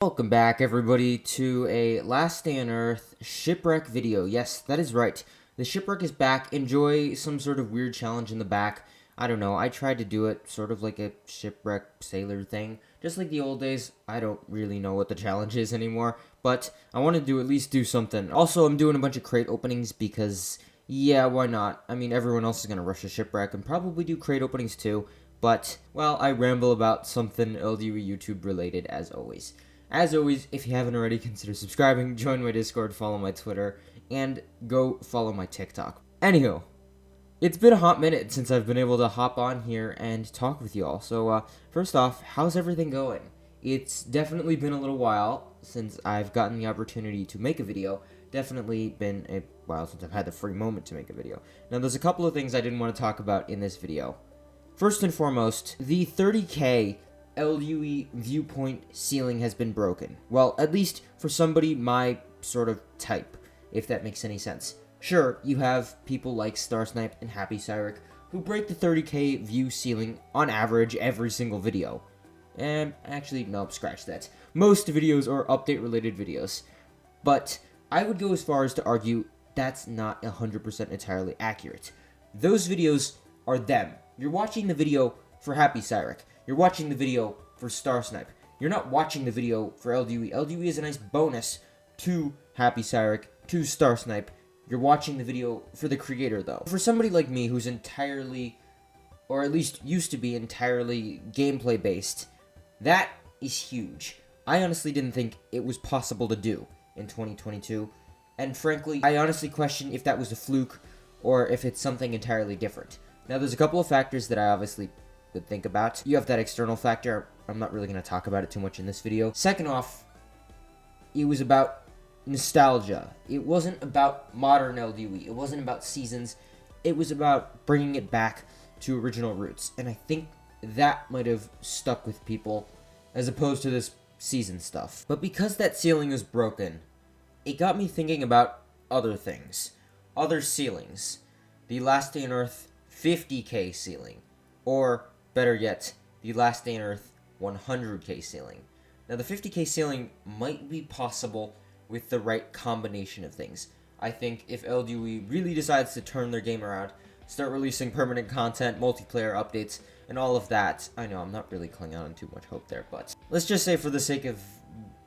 Welcome back, everybody, to a Last Day on Earth Shipwreck video. Yes, that is right. The Shipwreck is back. Enjoy some sort of weird challenge in the back. I don't know. I tried to do it sort of like a shipwreck sailor thing. Just like the old days. I don't really know what the challenge is anymore. But I wanted to at least do something. Also, I'm doing a bunch of crate openings because, yeah, why not? I mean, everyone else is going to rush a shipwreck and probably do crate openings too. But, well, I ramble about something LDU YouTube related as always. As always, if you haven't already, consider subscribing, join my Discord, follow my Twitter, and go follow my TikTok. Anywho, it's been a hot minute since I've been able to hop on here and talk with you all. So, first off, how's everything going? It's definitely been a little while since I've gotten the opportunity to make a video. Definitely been a while since I've had the free moment to make a video. Now, there's a couple of things I didn't want to talk about in this video. First and foremost, the 30K LUE viewpoint ceiling has been broken. Well, at least for somebody my sort of type, if that makes any sense. Sure, you have people like Starsnipe and Happy Cyric who break the 30K view ceiling on average every single video. And actually, nope, scratch that. Most videos are update-related videos. But I would go as far as to argue that's not 100% entirely accurate. Those videos are them. You're watching the video for Happy Cyric. You're watching the video for Starsnipe. You're not watching the video for LDUE. LDUE is a nice bonus to Happy Cyric, to Starsnipe. You're watching the video for the creator, though. For somebody like me who's entirely, or at least used to be entirely gameplay-based, that is huge. I honestly didn't think it was possible to do in 2022. And frankly, I honestly question if that was a fluke or if it's something entirely different. Now, there's a couple of factors that I obviously would think about. You have that external factor. I'm not really going to talk about it too much in this video. Second off, it was about nostalgia. It wasn't about modern LDUE. It wasn't about seasons. It was about bringing it back to original roots. And I think that might have stuck with people as opposed to this season stuff. But because that ceiling was broken, it got me thinking about other things. Other ceilings. The Last Day on Earth 50K ceiling. Or, better yet, the Last Day on Earth 100K ceiling. Now, the 50K ceiling might be possible with the right combination of things. I think if LDUE really decides to turn their game around, start releasing permanent content, multiplayer updates, and all of that. I know, I'm not really clinging on too much hope there, but let's just say for the sake of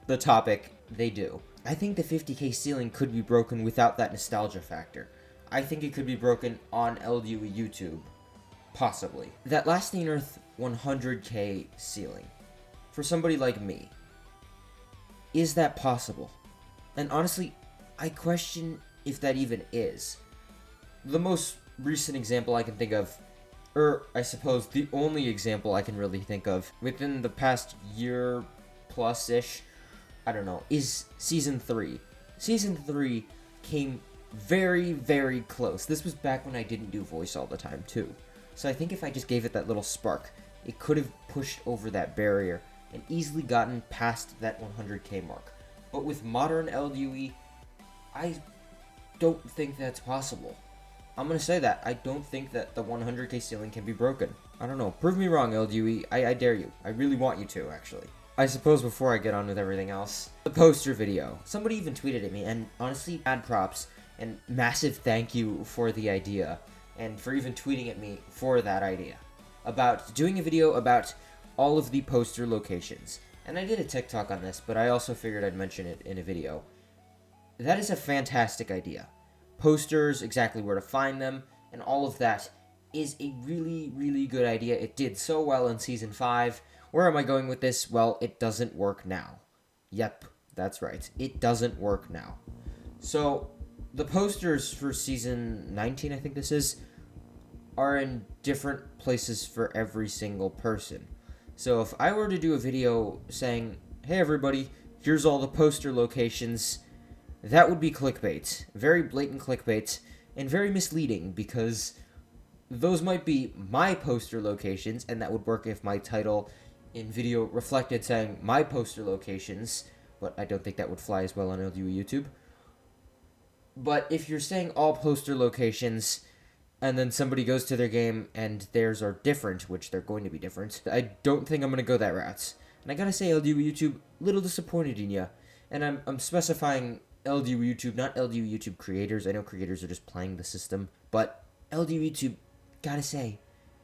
the topic, they do. I think the 50K ceiling could be broken without that nostalgia factor. I think it could be broken on LDUE YouTube. Possibly. That Last Day on Earth 100K ceiling, for somebody like me, is that possible? And honestly, I question if that even is. The most recent example I can think of, or I suppose the only example I can really think of, within the past year plus-ish, I don't know, is Season 3. Season 3 came very, very close. This was back when I didn't do voice all the time, too. So I think if I just gave it that little spark, it could have pushed over that barrier and easily gotten past that 100K mark. But with modern LDUE, I don't think that's possible. I'm going to say that. I don't think that the 100K ceiling can be broken. I don't know. Prove me wrong, LDUE. I dare you. I really want you to, actually. I suppose before I get on with everything else, the poster video. Somebody even tweeted at me, and honestly, mad props and massive thank you for the idea. And for even tweeting at me for that idea, about doing a video about all of the poster locations. And I did a TikTok on this, but I also figured I'd mention it in a video. That is a fantastic idea. Posters, exactly where to find them, and all of that is a really, really good idea. It did so well in Season 5. Where am I going with this? Well, it doesn't work now. Yep, that's right. It doesn't work now. So, the posters for Season 19, I think this is, are in different places for every single person. So if I were to do a video saying, hey everybody, here's all the poster locations, that would be clickbait. Very blatant clickbait, and very misleading, because those might be my poster locations, and that would work if my title in video reflected saying my poster locations, but I don't think that would fly as well on LDUE YouTube. But if you're saying all poster locations, and then somebody goes to their game and theirs are different, which they're going to be different, I don't think I'm going to go that route. And I gotta say, LDU YouTube, little disappointed in you. And I'm specifying LDU YouTube, not LDU YouTube creators. I know creators are just playing the system, but LDU YouTube, gotta say,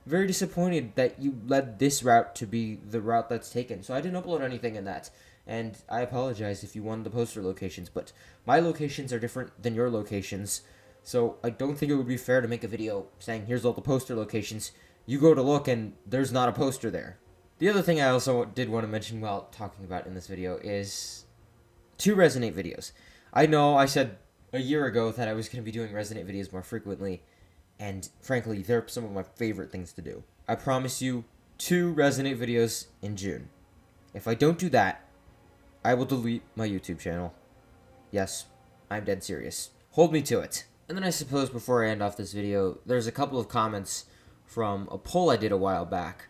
very disappointed that you led this route to be the route that's taken. So I didn't upload anything in that. And I apologize if you wanted the poster locations, but my locations are different than your locations. So I don't think it would be fair to make a video saying, here's all the poster locations. You go to look and there's not a poster there. The other thing I also did want to mention while talking about in this video is 2 Resonate videos. I know I said a year ago that I was going to be doing Resonate videos more frequently, and frankly, they're some of my favorite things to do. I promise you 2 Resonate videos in June. If I don't do that, I will delete my YouTube channel. Yes, I'm dead serious. Hold me to it. And then I suppose before I end off this video, there's a couple of comments from a poll I did a while back.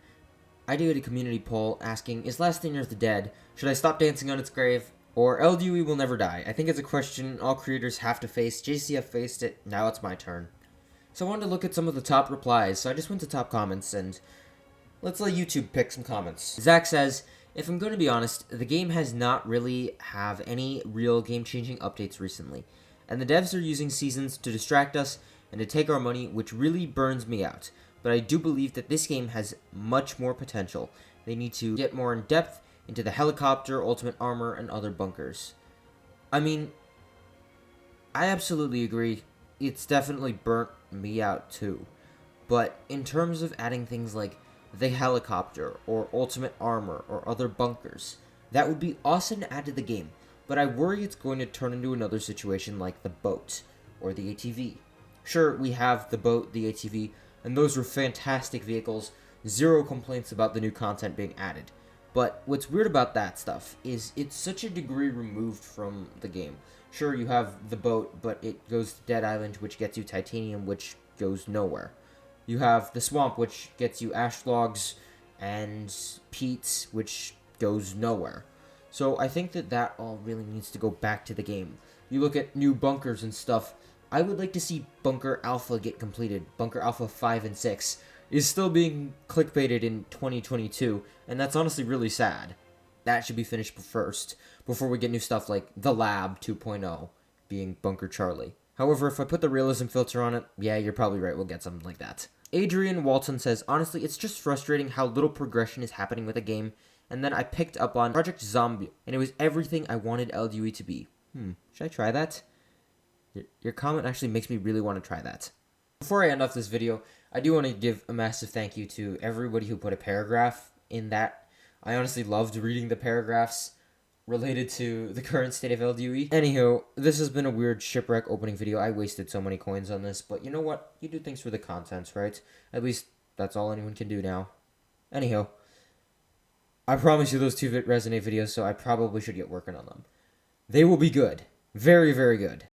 I did a community poll asking, is Last on Earth dead? Should I stop dancing on its grave? Or LDUE will never die? I think it's a question all creators have to face. JCF faced it, now it's my turn. So I wanted to look at some of the top replies, so I just went to top comments, and let's let YouTube pick some comments. Zach says, if I'm going to be honest, the game has not really have any real game-changing updates recently, and the devs are using seasons to distract us and to take our money, which really burns me out. But I do believe that this game has much more potential. They need to get more in depth into the helicopter, ultimate armor, and other bunkers. I mean, I absolutely agree. It's definitely burnt me out too. But in terms of adding things like the helicopter, or ultimate armor, or other bunkers, that would be awesome to add to the game. But I worry it's going to turn into another situation like the boat, or the ATV. Sure, we have the boat, the ATV, and those were fantastic vehicles, 0 complaints about the new content being added. But what's weird about that stuff is it's such a degree removed from the game. Sure, you have the boat, but it goes to Dead Island, which gets you titanium, which goes nowhere. You have the swamp, which gets you ash logs and peats, which goes nowhere. So I think that all really needs to go back to the game. You look at new bunkers and stuff. I would like to see Bunker Alpha get completed. Bunker Alpha 5 and 6 is still being clickbaited in 2022, and that's honestly really sad. That should be finished first, before we get new stuff like The Lab 2.0, being Bunker Charlie. However, if I put the realism filter on it, yeah, you're probably right, we'll get something like that. Adrian Walton says, honestly, it's just frustrating how little progression is happening with a game, and then I picked up on Project Zombie, and it was everything I wanted LDUE to be. Should I try that? Your comment actually makes me really want to try that. Before I end off this video, I do want to give a massive thank you to everybody who put a paragraph in that. I honestly loved reading the paragraphs related to the current state of LDUE. Anywho, this has been a weird Shipwreck opening video. I wasted so many coins on this, but you know what? You do things for the content, right? At least that's all anyone can do now. Anyhow, I promise you those 2 Resonate videos, so I probably should get working on them. They will be good. Very, very good.